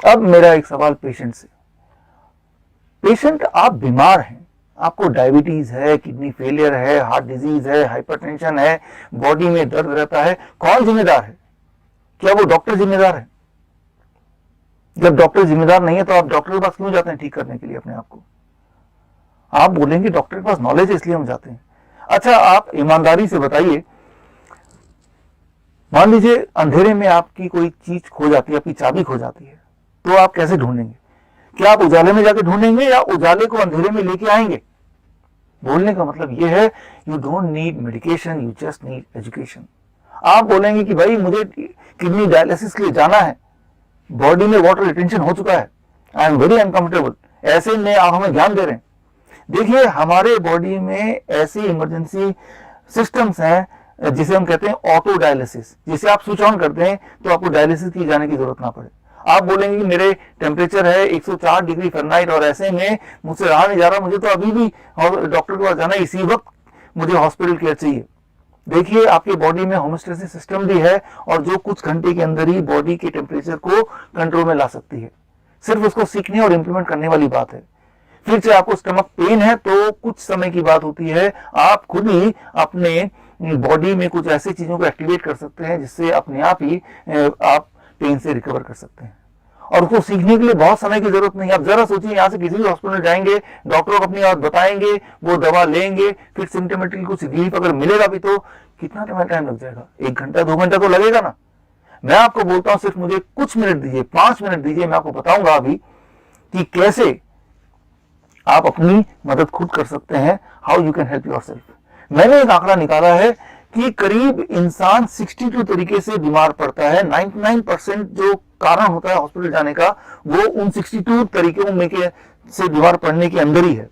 अब मेरा एक सवाल पेशेंट से, पेशेंट आप बीमार हैं, आपको डायबिटीज है, किडनी फेलियर है, हार्ट डिजीज है, हाइपरटेंशन है, बॉडी में दर्द रहता है, कौन जिम्मेदार है? क्या वो डॉक्टर जिम्मेदार है? जब डॉक्टर जिम्मेदार नहीं है तो आप डॉक्टर के पास क्यों जाते हैं ठीक करने के लिए अपने आप को? आप बोलेंगे डॉक्टर के पास नॉलेज है इसलिए हम जाते हैं। अच्छा, आप ईमानदारी से बताइए, मान लीजिए अंधेरे में आपकी कोई चीज खो जाती है, आपकी चाबी खो जाती है, तो आप कैसे ढूंढेंगे? क्या आप उजाले में जाके ढूंढेंगे या उजाले को अंधेरे में लेके आएंगे? बोलने का मतलब यह है, you don't need medication, you just need education. आप बोलेंगे कि भाई मुझे किडनी डायलिसिस के लिए जाना है, बॉडी में वाटर रिटेंशन हो चुका है, आई एम वेरी अनकंफर्टेबल, ऐसे में आप हमें ज्ञान दे रहे हैं। देखिए, हमारे बॉडी में ऐसी इमरजेंसी सिस्टम्स हैं जिसे हम कहते हैं ऑटो डायलिसिस, जिसे आप स्विच ऑन करते हैं तो आपको डायलिसिस की जाने की जरूरत ना पड़े। आप बोलेंगे कि मेरे टेम्परेचर है 104 डिग्री फ़ारेनहाइट और ऐसे में मुझसे रहा नहीं जा रहा, मुझे तो अभी भी डॉक्टर के पास जाना है, इसी वक्त मुझे हॉस्पिटल केयर चाहिए। देखिए, आपके बॉडी में होम्योस्टेसिस सिस्टम भी है और जो कुछ घंटे के अंदर ही बॉडी के टेम्परेचर को कंट्रोल में ला सकती है। सिर्फ उसको सीखने और इम्प्लीमेंट करने वाली बात है। फिर से आपको स्टमक पेन है तो कुछ समय की बात होती है, आप खुद ही अपने बॉडी में कुछ ऐसी चीजों को एक्टिवेट कर सकते हैं जिससे अपने आप ही आप पेन से रिकवर कर सकते हैं। और उसको सीखने के लिए बहुत समय की जरूरत नहीं। आप जरा सोचिए, यहाँ से किसी भी हॉस्पिटल जाएंगे, डॉक्टर को अपनी बात बताएंगे, वो दवा लेंगे, फिर सिम्टोमेटिकली कुछ रिलीफ अगर मिलेगा भी तो कितना टाइम लग जाएगा? 1 घंटा 2 घंटा तो लगेगा ना। मैं आपको बोलता हूँ, सिर्फ मुझे कुछ मिनट दीजिए, 5 मिनट दीजिए, मैं आपको बताऊंगा अभी कि कैसे आप अपनी मदद खुद कर सकते हैं, how you can help yourself. मैंने एक आंकड़ा निकाला है कि करीब इंसान 62 तरीके से बीमार पड़ता है। 99% जो कारण होता है हॉस्पिटल जाने का, वो उन 62 तरीकों में के से बीमार पड़ने के अंदर ही है,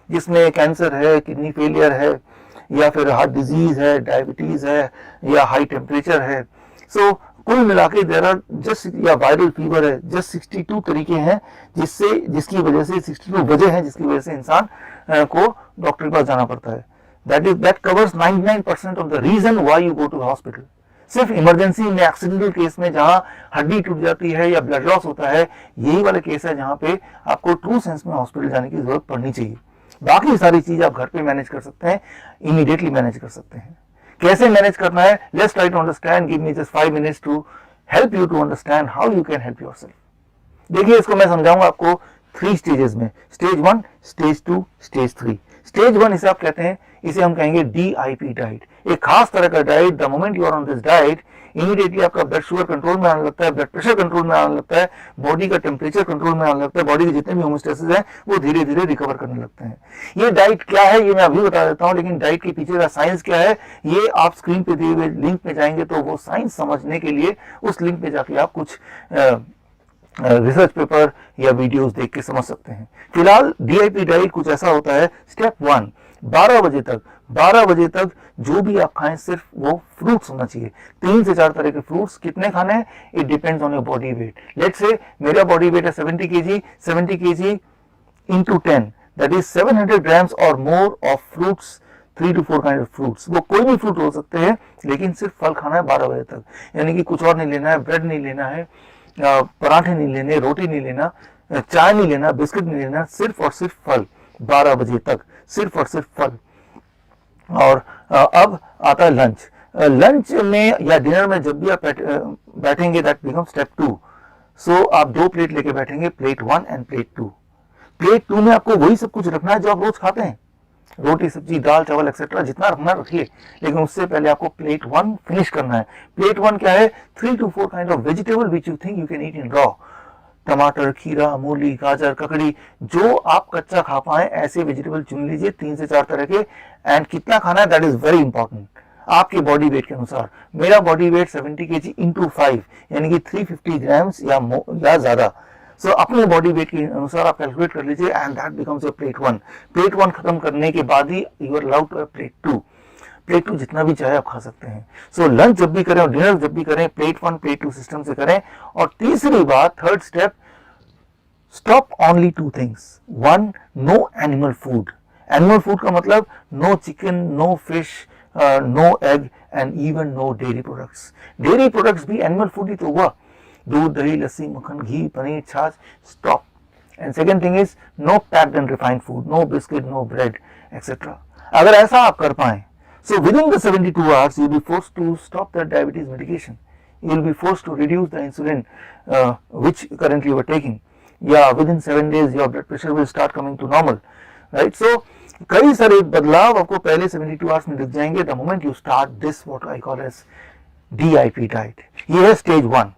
जिसमें कैंसर है, किडनी फेलियर है, या फिर हार्ट डिजीज है, डायबिटीज है, या हाई टेम्परेचर है। सो कुल मिला के देयर आर जस्ट, या वायरल फीवर है, जस्ट 62 तरीके हैं जिसकी वजह से 62 वजह है जिसकी वजह से इंसान को डॉक्टर के पास जाना पड़ता है। that covers 99% of the reason why you go to the hospital। सिर्फ इमरजेंसी में, एक्सीडेंटल केस में जहां हड्डी टूट जाती है या ब्लड लॉस होता है, यही वाला केस है जहां पे आपको ट्रू सेंस में हॉस्पिटल जाने की जरूरत पड़नी चाहिए। बाकी सारी चीज आप घर पे मैनेज कर सकते हैं, इमीडिएटली मैनेज कर सकते हैं। कैसे मैनेज करना है, let's try to understand. Give me just 5 minutes to help you to understand how you can help yourself. देखिए, इसको मैं समझाऊंगा आपको 3 स्टेजेस में, स्टेज 1, स्टेज 2, स्टेज 3। स्टेज 1 इसे आप कहते हैं, इसे हम कहेंगे DIP डाइट, एक खास तरह का diet. The moment you are on this diet, immediately आपका ब्लड शुगर कंट्रोल में आने लगता है, ब्लड प्रेशर कंट्रोल में आने लगता है, बॉडी का टेम्परेचर कंट्रोल में आने लगता है, बॉडी के जितने भी होमोस्टेसिस हैं वो धीरे धीरे रिकवर करने लगते हैं। ये डाइट क्या है ये मैं अभी बता देता हूँ, लेकिन डाइट के पीछे का साइंस क्या है ये आप स्क्रीन पे दिए हुए लिंक पे जाएंगे तो वो साइंस समझने के लिए उस लिंक पे जाके आप कुछ रिसर्च पेपर या वीडियोस देख के समझ सकते हैं। फिलहाल DIP डाइट कुछ ऐसा होता है। स्टेप 1, 12 बजे तक जो भी आप खाएं सिर्फ वो फ्रूट्स होना चाहिए। 3 से 4 तरह के फ्रूट्स। कितने खाने हैं? It depends on your body weight. Let's say मेरा बॉडी वेट है 70 kg, 70 kg into 10, that is 700 grams और more of fruits, 3 to 4 kind of fruits. वो कोई भी फ्रूट हो सकते हैं, लेकिन सिर्फ फल खाना है 12 बजे तक। यानी कि कुछ और नहीं लेना है, ब्रेड नहीं लेना है, पराठे नहीं लेने, रोटी नहीं लेना, चाय नहीं लेना, बिस्किट नहीं लेना, सिर्फ और सिर्फ फल 12 बजे तक, सिर्फ और सिर्फ फल। और अब आता है लंच। लंच में या डिनर में जब भी आप बैठेंगे, दैट बिकम स्टेप 2। सो आप 2 प्लेट लेके बैठेंगे, प्लेट 1 एंड प्लेट 2। प्लेट 2 में आपको वही सब कुछ रखना है जो आप रोज खाते हैं, रोटी सब्जी दाल चावल एक्सेट्रा, जितना रखना रखिए, लेकिन उससे पहले आपको प्लेट 1 फिनिश करना है। प्लेट 1 क्या है? 3 to 4 kind of vegetable which you think you can eat in raw. टमाटर, खीरा, मूली, गाजर, ककड़ी, जो आप कच्चा खा पाए ऐसे वेजिटेबल चुन लीजिए, 3 से 4 तरह के। एंड कितना खाना है, दैट इज वेरी इंपॉर्टेंट, आपके बॉडी वेट के अनुसार। मेरा बॉडी वेट 70 kg into 5 यानी कि 350 grams या ज्यादा। सो अपने बॉडी वेट के अनुसार आप कैलकुलेट कर लीजिए and that becomes your plate 1। Plate 1 खत्म करने के बाद ही you are allowed to have plate 2। Plate 2 जितना भी चाहे आप खा सकते हैं। सो लंच जब भी करें और डिनर जब भी करें, प्लेट 1 प्लेट 2 सिस्टम से करें। और तीसरी बात, third step, stop only 2 things. 1, no animal food. Animal food का मतलब no chicken, no fish, no egg and even no dairy products. Dairy products भी एनिमल फूड ही तो हुआ। दूध, दही, लस्सी, मक्खन, घी, पनीर, छाछ, stop. And second thing is no packed and refined food, no biscuit, no bread etcetera. अगर ऐसा आप कर पाए, so within the 72 hours you will be forced to stop that diabetes medication. You will be forced to reduce the insulin which currently you are taking. Yeah, within 7 days your blood pressure will start coming to normal, right? So कई सारे बदलाव आपको पहले 72 hours में दिख जाएंगे the moment you start this what I call as DIP diet. ये है स्टेज 1.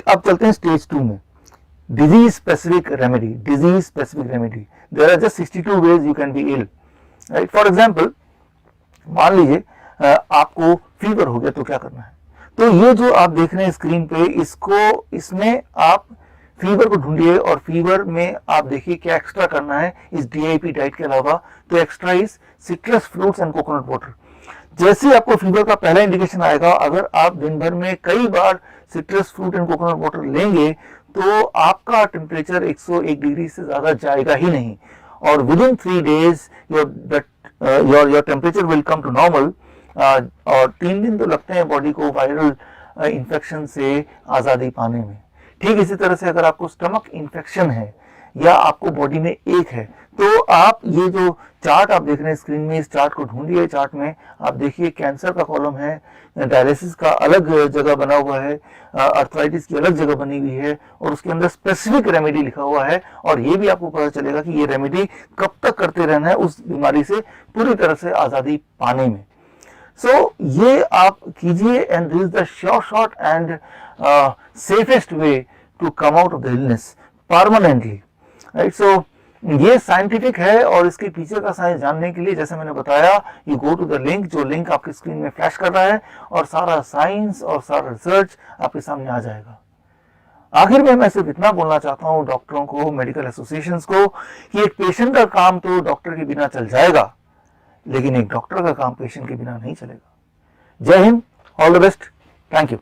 अब चलते हैं स्टेज 2 में. Disease specific remedy. Disease specific remedy, there are just 62 ways you can be ill, right? For example, मान लीजिए आपको फीवर हो गया तो क्या करना है. तो ये जो आप देख रहे हैं स्क्रीन पे, इसमें आप फीवर को ढूंढिए और फीवर में आप देखिए क्या एक्स्ट्रा करना है इस DIP डाइट के अलावा. तो extra is citrus fruits and coconut water. जैसे आपको फीवर का पहला इंडिकेशन आएगा, अगर आप दिन भर में कई बार citrus fruit and coconut water लेंगे तो आपका टेम्परेचर 101 डिग्री से ज्यादा जाएगा ही नहीं, और within 3 days your temperature will come to normal. और 3 दिन तो लगते हैं बॉडी को वायरल इन्फेक्शन से आज़ादी पाने में. ठीक इसी तरह से अगर आपको स्टमक इन्फेक्शन है या आपको बॉडी में एक है, तो आप ये जो चार्ट आप देख रहे हैं स्क्रीन में, इस चार्ट को ढूंढिए. चार्ट में आप देखिए कैंसर का कॉलम है, डायलिसिस का अलग जगह बना हुआ है, अर्थराइटिस की अलग जगह बनी हुई है, और उसके अंदर स्पेसिफिक रेमेडी लिखा हुआ है. और ये भी आपको पता चलेगा कि ये रेमेडी कब तक करते रहना है उस बीमारी से पूरी तरह से आज़ादी पाने में. सो ये आप कीजिए, and this is the sure shot and safest way to come out of the illness permanently, right? So ये साइंटिफिक है, और इसके पीछे का साइंस जानने के लिए जैसे मैंने बताया, you go to the link, जो लिंक आपकी स्क्रीन में फ्लैश कर रहा है, और सारा साइंस और सारा रिसर्च आपके सामने आ जाएगा. आखिर में मैं सिर्फ इतना बोलना चाहता हूँ डॉक्टरों को, मेडिकल एसोसिएशंस को, कि एक पेशेंट का काम तो डॉक्टर के बिना चल जाएगा, लेकिन एक डॉक्टर का काम पेशेंट के बिना नहीं चलेगा. जय Hind, all the best, thank you.